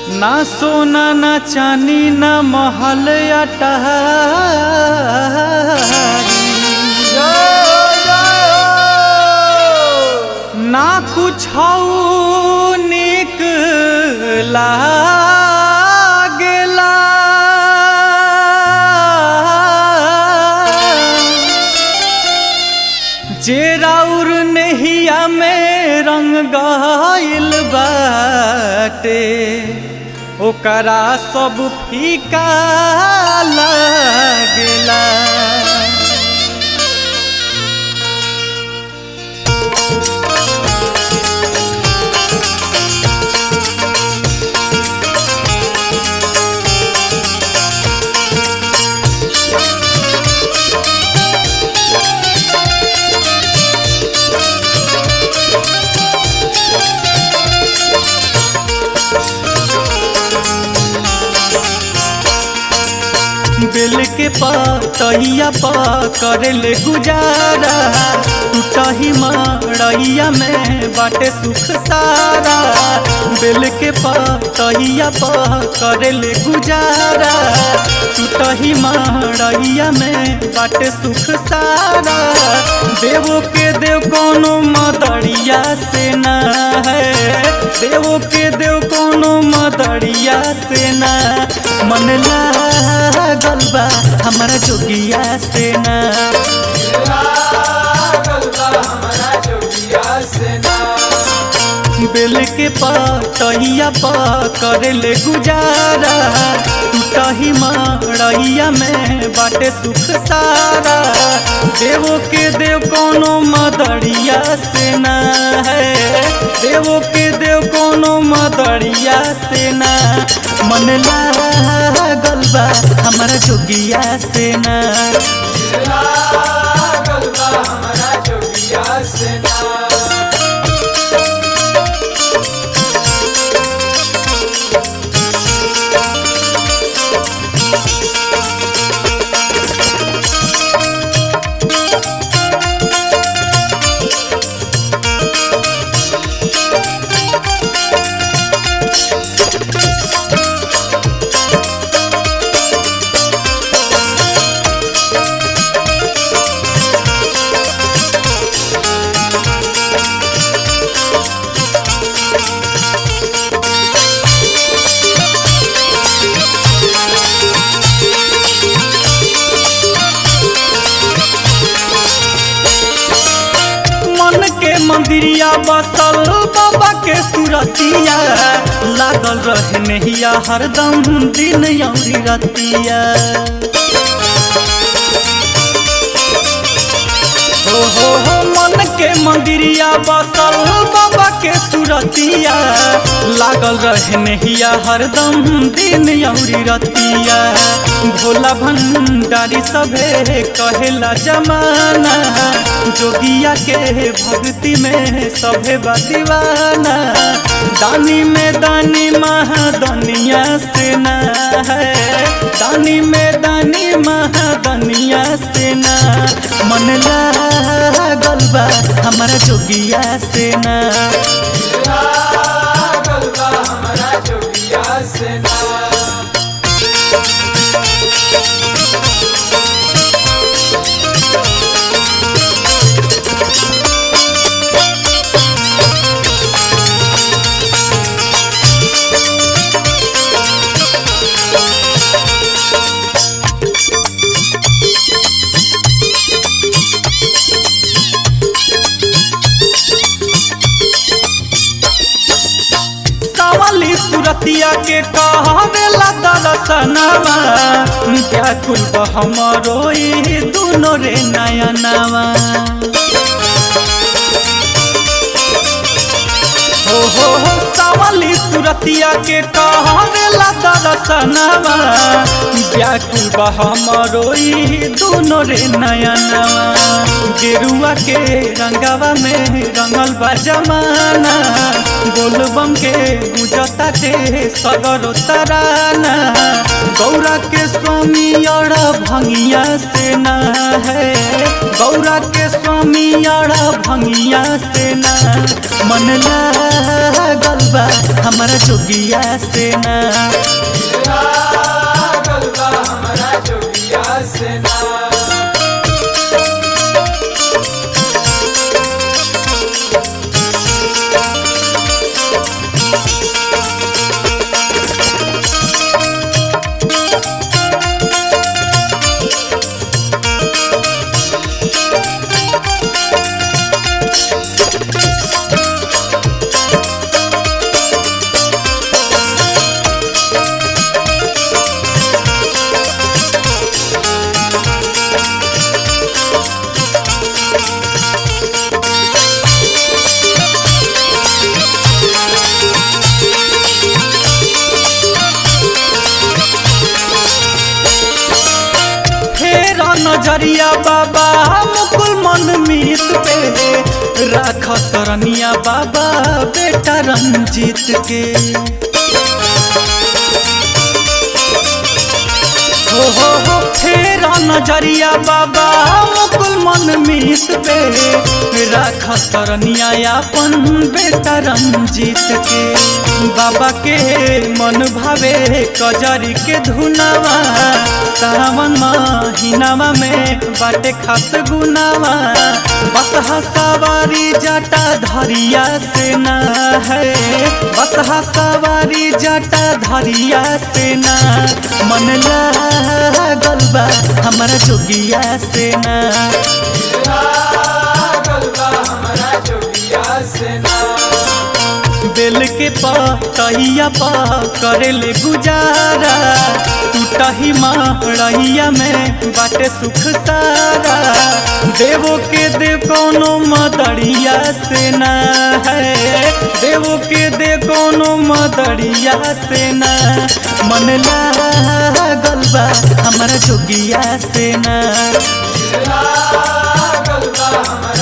ना सोना ना चांदी ना महल अटारी, ना कुछ निक लागेला। जे राउर नहिया में रंग गइल बाटे ओकरा सब फीका लागेला। बेल के पतैया करेले गुजारा, टूटही मड़ैया में बाटे सुख सारा। बेल के पतैया करेले गुजारा, टूटही मड़ैया में बाटे सुख सारा। देवो के देव कोनो मदरिया से ना है, देवो के देव कोनो मदरिया से ना। मन लागल बा हमारा जोगिया से ना, बेल के पतैया करेले गुजारा, टूटही मड़ैया में बाटे सुख सारा। देवो के देव कोनो मदरिया से ना है, देवो के देव कोनो मदरिया से ना। मन लागल बा हमारा जोगिया से ना, लागल बा हमारा जोगिया से ना। मंदिरिया बसल बाबा के सुरतिया, लागल रहे नहिया हरदम दिन यौरी रतिया। हो मन के मंदिरिया बसल बाबा के सुरतिया, लागल रहे नहिया हरदम दिन यौरी रतिया। भोला भंडारी सभे कहेला जमाना, जोगिया के भक्ति में सभे बा दीवाना। दानी में दानी महादनिया से ना है, दानी में दानी महादनिया से ना। मन लागल बा हमारा जोगिया से ना, लागल बा हमारा जोगिया से ना। सुरतिया के कहला दर्शनवा, व्याकुल हमरो दुनो रे नयनवा। हो सावली सुरतिया के कहला दर्शनवा, व्याकुल हमरो दुनो रे नयनवा। गेरुआ के रंगवा में रंगल बा जमाना, बोलबम के गुजता के सगरो तराना। गौरा के स्वामी और भंगिया से ना है, गौरा के स्वामी और भंगिया से ना। मन लागल बा हमारा जोगिया से ना। हमारा जोगिया से ना। नजरिया बाबा मुकुल मन मीत पे राख तरनिया बाबा बेटा रंजीत के। हो फेरा नजरिया बाबा मुकुल मन मीत पे राख तरनिया अपन बेटा रंजीत के। बाबा के मन भावे कजरी के धुनावा सावन महीनावा में बाटे खास गुनावा। बसहा सवारी जाटा धरिया से ना है, बसहा सवारी जाटा धरिया से ना। मन लागल बा हमारा जोगिया से ना। हमारा जोगिया से ना। बेल के पतैया करेले गुजारा टूटही मड़ैया में बाटे सुख सारा। देवो के दे कोनो मदरिया से ना है, देवो के दे कोनो मदरिया से ना। मन लागल बा हमारा जोगिया से ना। हमारा